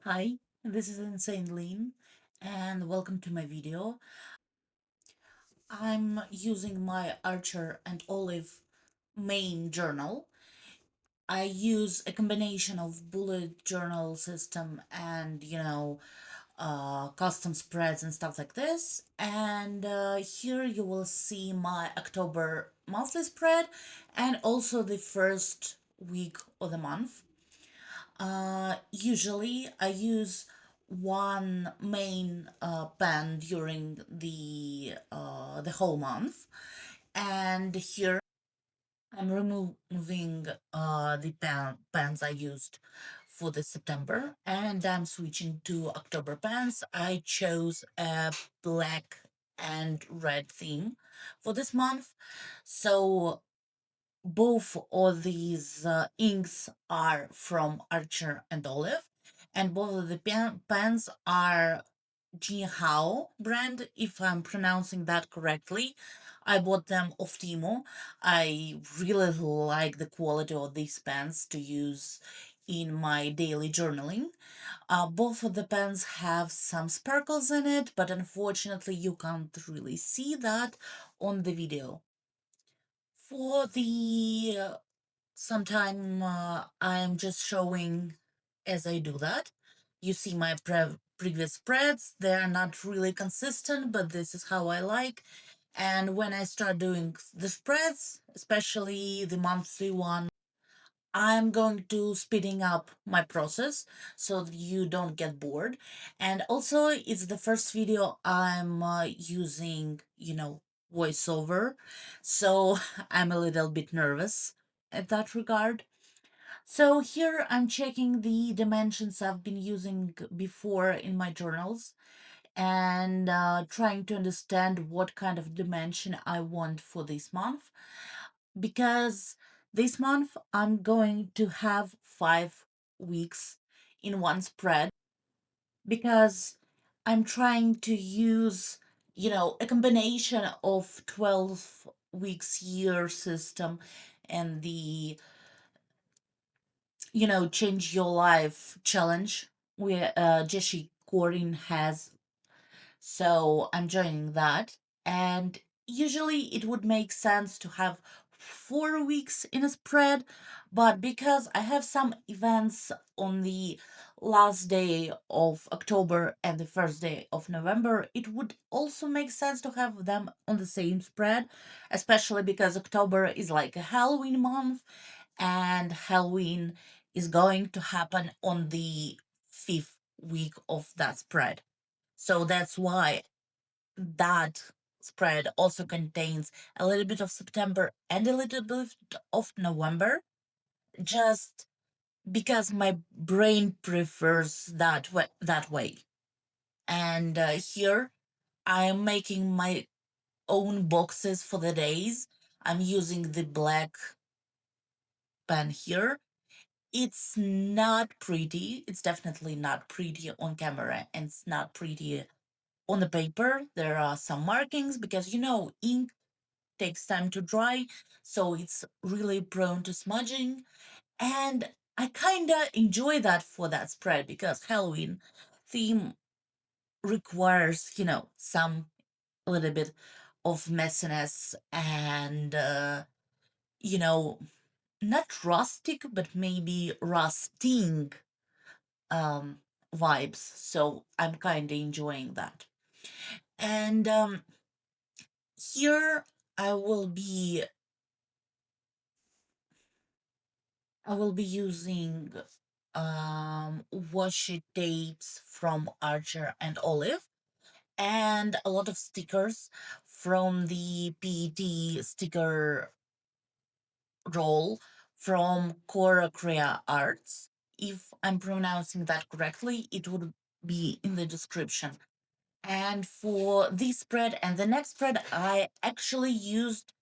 Hi, this is insanelinn and welcome to my video. I'm using my Archer and Olive main journal. I use a combination of bullet journal system and custom spreads and stuff like this. And here you will see my October monthly spread and also the first week of the month. Usually, I use one main pen during the whole month, and here I'm removing the pens I used for the September, and I'm switching to October pens. I chose a black and red theme for this month, so both of these inks are from Archer and Olive, and both of the pens are Jinhao brand, if I'm pronouncing that correctly. I bought them off Temu. I really like the quality of these pens to use in my daily journaling. Both of the pens have some sparkles in it, but unfortunately you can't really see that on the video. For the sometime I'm just showing as I do that. You see my previous spreads, they're not really consistent, but this is how I like. And when I start doing the spreads, especially the monthly one, I'm going to speeding up my process so that you don't get bored. And also, it's the first video I'm using, voiceover. So I'm a little bit nervous at that regard. So here I'm checking the dimensions I've been using before in my journals and trying to understand what kind of dimension I want for this month, because this month I'm going to have 5 weeks in one spread, because I'm trying to use, a combination of 12 weeks year system and the, change your life challenge where Jeshi Corin has. So I'm joining that. And usually it would make sense to have 4 weeks in a spread, but because I have some events on the last day of October and the first day of November, it would also make sense to have them on the same spread, especially because October is like a Halloween month and Halloween is going to happen on the fifth week of that spread. So that's why that spread also contains a little bit of September and a little bit of November, just because my brain prefers that way. And here I am making my own boxes for the days. I'm using the black pen here. It's not pretty. It's definitely not pretty on camera, and it's not pretty on the paper. There are some markings because ink takes time to dry, so it's really prone to smudging. And I kinda enjoy that for that spread because Halloween theme requires, some a little bit of messiness and you know, not rustic, but maybe rusting um vibes. So I'm kinda enjoying that. And here I will be I will be using washi tapes from Archer and Olive, and a lot of stickers from the PET sticker roll from Cora Crea Arts. If I'm pronouncing that correctly, it would be in the description. And for this spread and the next spread, I actually used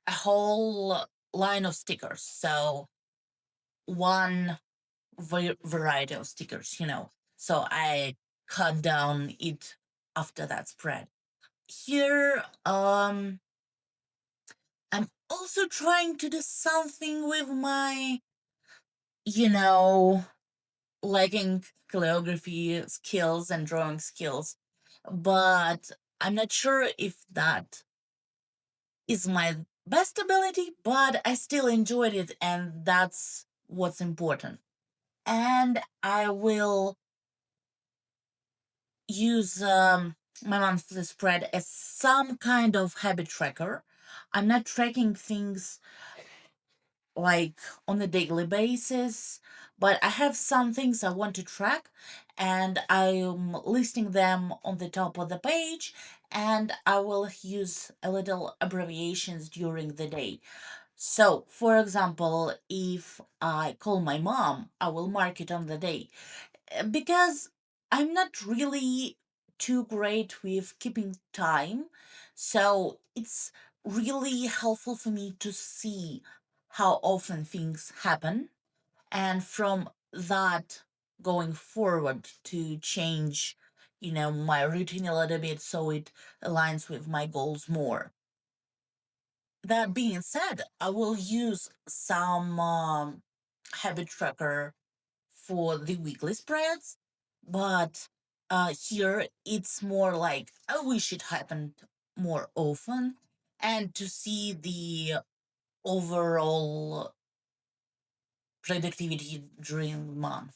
a whole line of stickers. So one variety of stickers, So I cut down it after that spread. Here, I'm also trying to do something with my, you know, lacking calligraphy skills and drawing skills, but I'm not sure if that is my best ability, but I still enjoyed it, and that's what's important. And I will use my monthly spread as some kind of habit tracker. I'm not tracking things like on a daily basis, but I have some things I want to track, and I'm listing them on the top of the page, and I will use a little abbreviations during the day. So, for example, if I call my mom, I will mark it on the day because I'm not really too great with keeping time. So it's really helpful for me to see how often things happen. And from that, going forward to change, my routine a little bit so it aligns with my goals more. That being said, I will use some habit tracker for the weekly spreads, but here it's more like I wish it happened more often and to see the overall productivity during the month.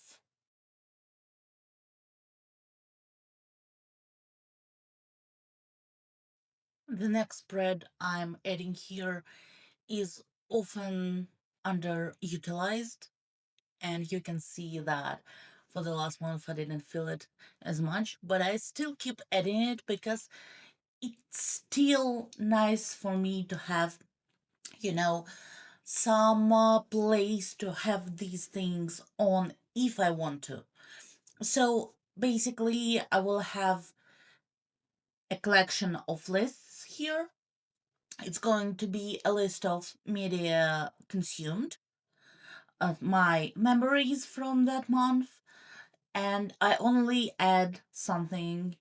The next spread I'm adding here is often underutilized, and you can see that for the last month I didn't feel it as much, but I still keep adding it because it's still nice for me to have, you know, some place to have these things on if I want to. So basically, I will have a collection of lists here. It's going to be a list of media consumed, of my memories from that month, and I only add something,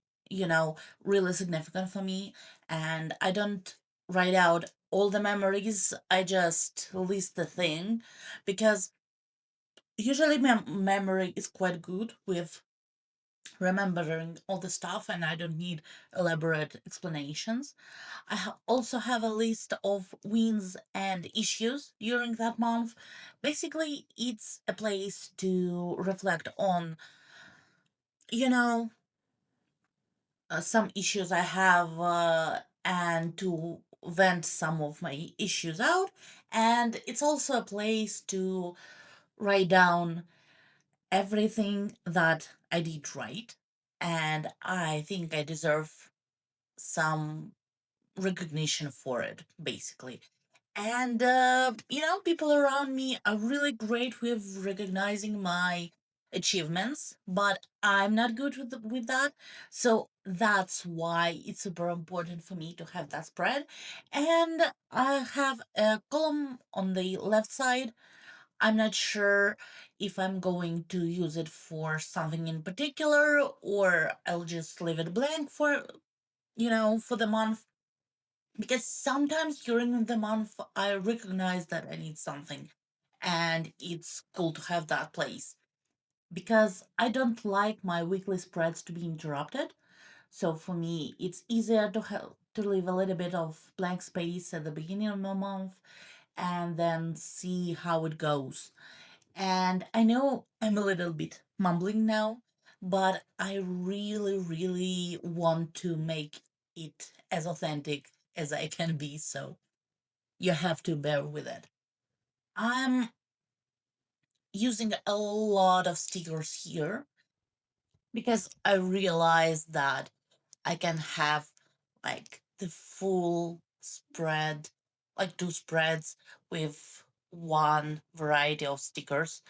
really significant for me, and I don't write out all the memories, I just list the thing because usually my memory is quite good with remembering all the stuff and I don't need elaborate explanations. Also have a list of wins and issues during that month. Basically, it's a place to reflect on, you know, some issues I have and to vent some of my issues out. And it's also a place to write down everything that I did right. And I think I deserve some recognition for it, basically. And people around me are really great with recognizing my achievements, but I'm not good with that. So that's why it's super important for me to have that spread. And I have a column on the left side. I'm not sure if I'm going to use it for something in particular or I'll just leave it blank for the month, because sometimes during the month I recognize that I need something and it's cool to have that place because I don't like my weekly spreads to be interrupted. So for me, it's easier to leave a little bit of blank space at the beginning of the month and then see how it goes. And I know I'm a little bit mumbling now, but I really, really want to make it as authentic as I can be. So you have to bear with it. I'm using a lot of stickers here because I realized that I can have like the full spread, like two spreads with one variety of stickers,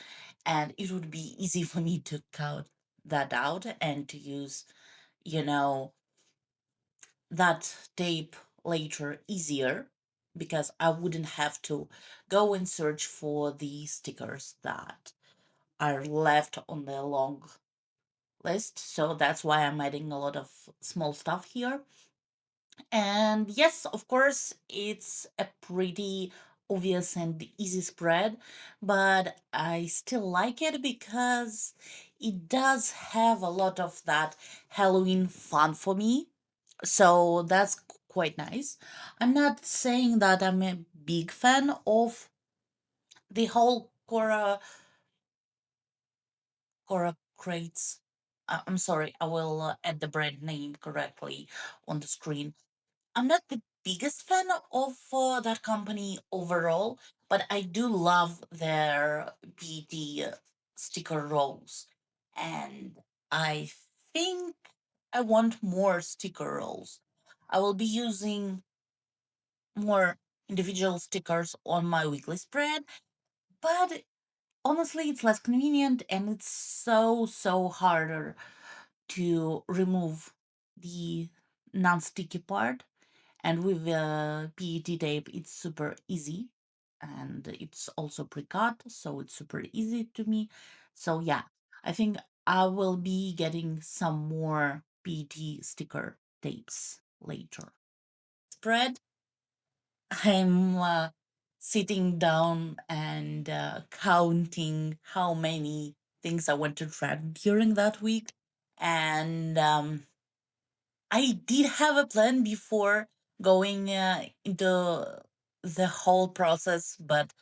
and it would be easy for me to cut that out and to use, you know, that tape later easier because I wouldn't have to go and search for the stickers that are left on the long list. So that's why I'm adding a lot of small stuff here. And yes, of course, it's a pretty obvious and easy spread, but I still like it because it does have a lot of that Halloween fun for me. So that's quite nice. I'm not saying that I'm a big fan of the whole Cora crates. I'm sorry, I will add the brand name correctly on the screen. I'm not the biggest fan of that company overall, but I do love their BD sticker rolls. And I think I want more sticker rolls. I will be using more individual stickers on my weekly spread, but honestly, it's less convenient and it's so harder to remove the non-sticky part. And with PET tape, it's super easy, and it's also pre-cut, so it's super easy to me. So yeah, I think I will be getting some more PET sticker tapes later. Spread, I'm sitting down and counting how many things I went to try during that week. And I did have a plan before going into the whole process, but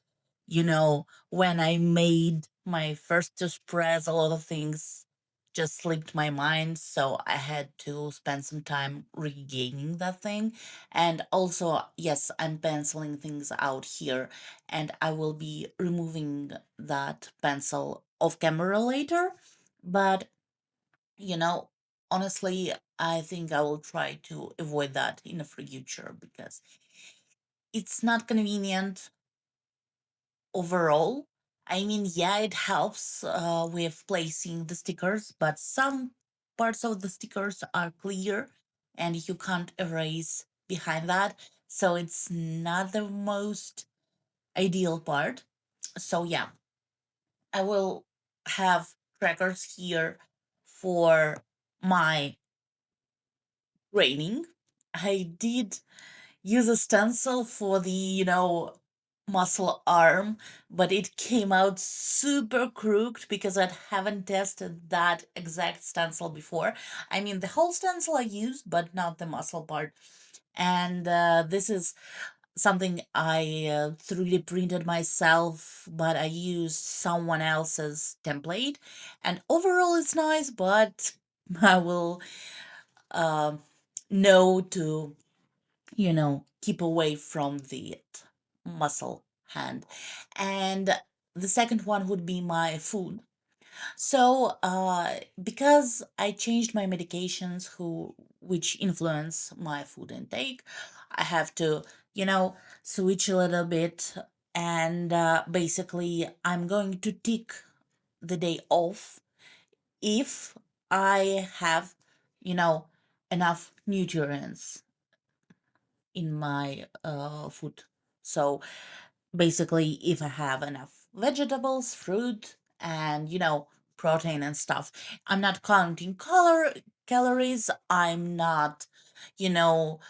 when I made my first two spreads, a lot of things just slipped my mind. So I had to spend some time regaining that thing. And also, yes, I'm penciling things out here, and I will be removing that pencil off camera later. But, you know, honestly, I think I will try to avoid that in the future because it's not convenient overall. I mean, yeah, it helps with placing the stickers, but some parts of the stickers are clear and you can't erase behind that. So it's not the most ideal part. So, yeah, I will have trackers here for my training. I did use a stencil for the, muscle arm, but it came out super crooked because I haven't tested that exact stencil before. I mean, the whole stencil I used, but not the muscle part. And this is something I 3D printed myself, but I used someone else's template. And overall, it's nice, but I will uh, know to keep away from the muscle hand. And the second one would be my food. So, because I changed my medications which influence my food intake, I have to, switch a little bit. And basically, I'm going to take the day off if I have, you know, enough nutrients in my food. So basically, if I have enough vegetables, fruit, and protein and stuff, I'm not counting calories. I'm not, you know,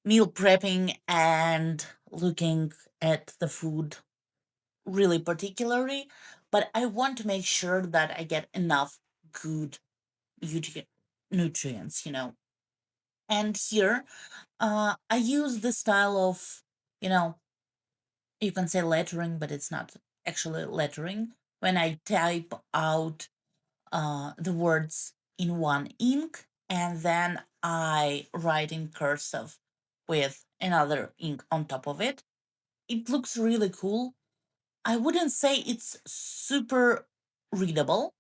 meal prepping and looking at the food really particularly, but I want to make sure that I get enough good nutri- nutrients, And here, I use the style of, you know, you can say lettering, but it's not actually lettering. When I type out the words in one ink and then I write in cursive with another ink on top of it, it looks really cool. I wouldn't say it's super readable,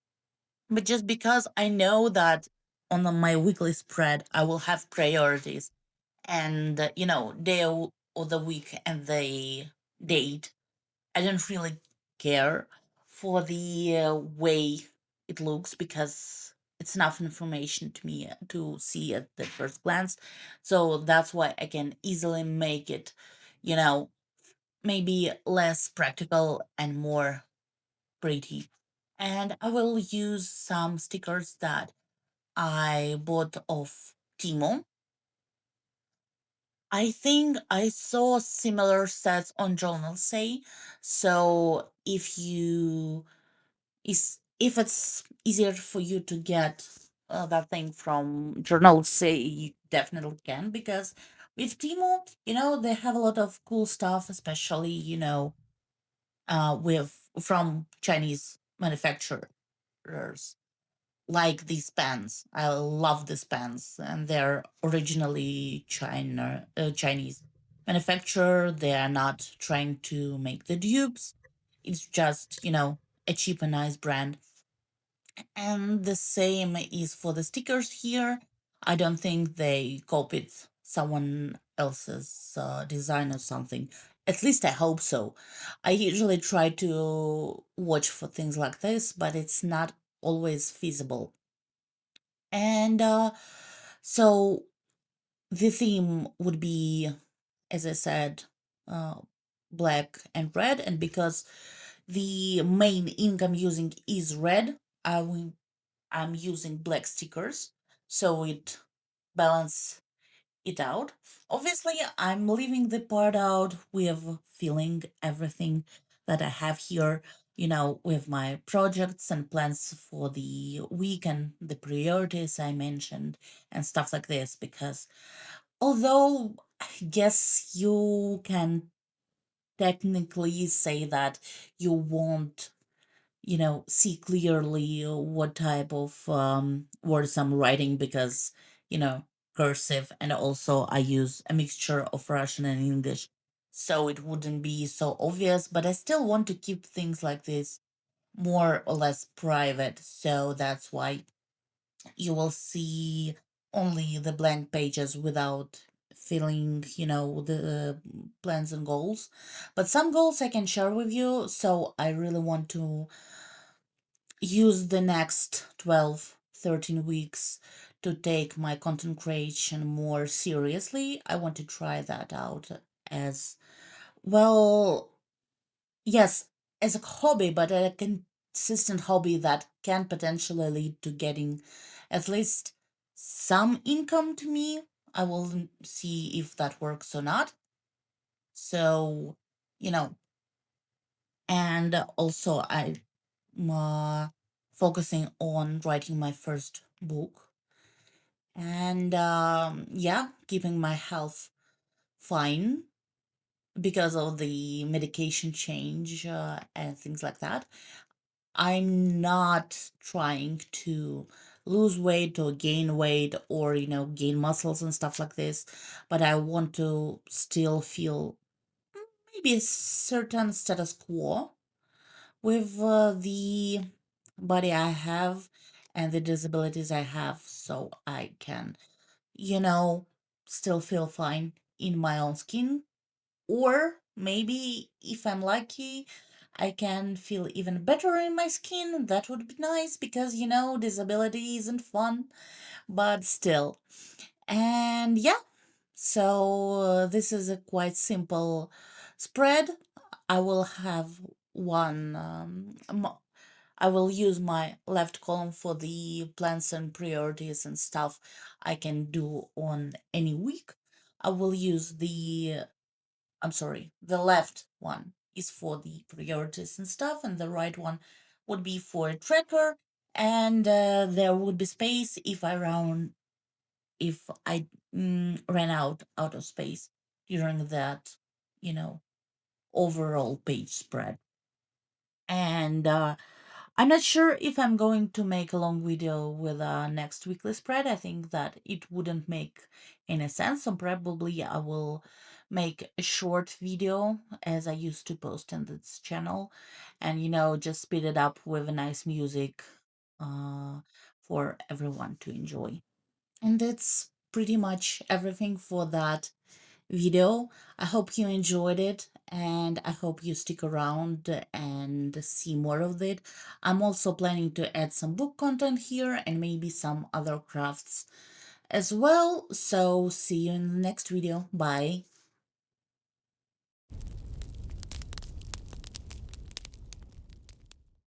but just because I know that on my weekly spread, I will have priorities and, day of the week and the date. I don't really care for the way it looks because it's enough information to me to see at the first glance. So that's why I can easily make it, you know, maybe less practical and more pretty. And I will use some stickers that I bought off Temu. I think I saw similar sets on Journal Say. So if you if it's easier for you to get that thing from journals, say you definitely can, because with Temu, they have a lot of cool stuff, especially, with from Chinese manufacturers, like these pens. I love these pens, and they're originally Chinese manufacturer. They are not trying to make the dupes. It's just, a cheap and nice brand. And the same is for the stickers here. I don't think they copied someone else's design or something. At least I hope so. I usually try to watch for things like this, but it's not always feasible. And so the theme would be, as I said, uh, black and red. And because the main ink I'm using is red, I'm using black stickers, so it balance it out. Obviously, I'm leaving the part out with filling everything that I have here, with my projects and plans for the week and the priorities I mentioned and stuff like this, because although I guess you can technically say that you won't see clearly what type of words I'm writing, because, you know, cursive, and also I use a mixture of Russian and English. So it wouldn't be so obvious, but I still want to keep things like this more or less private. So that's why you will see only the blank pages without filling, the plans and goals. But some goals I can share with you. So I really want to use the next 12, 13 weeks to take my content creation more seriously. I want to try that out as well. Yes, as a hobby, but a consistent hobby that can potentially lead to getting at least some income to me. I will see if that works or not. So, you know, and also I'm focusing on writing my first book, and yeah, keeping my health fine because of the medication change and things like that. I'm not trying to lose weight or gain weight, or gain muscles and stuff like this, but I want to still feel maybe a certain status quo with the body I have and the disabilities I have, so I can, you know, still feel fine in my own skin. Or maybe if I'm lucky, I can feel even better in my skin. That would be nice because, disability isn't fun, but still. And yeah, so this is a quite simple spread. I will have one. I will use my left column for the plans and priorities and stuff I can do on any week. I will use I'm sorry, the left one is for the priorities and stuff, and the right one would be for a tracker. And there would be space if I ran out of space during that, you know, overall page spread. And I'm not sure if I'm going to make a long video with a next weekly spread. I think that it wouldn't make any sense. So probably I will make a short video as I used to post on this channel, and just speed it up with a nice music uh, for everyone to enjoy. And that's pretty much everything for that video. I hope you enjoyed it, and I hope you stick around and see more of it. I'm also planning to add some book content here and maybe some other crafts as well. So see you in the next video. Bye.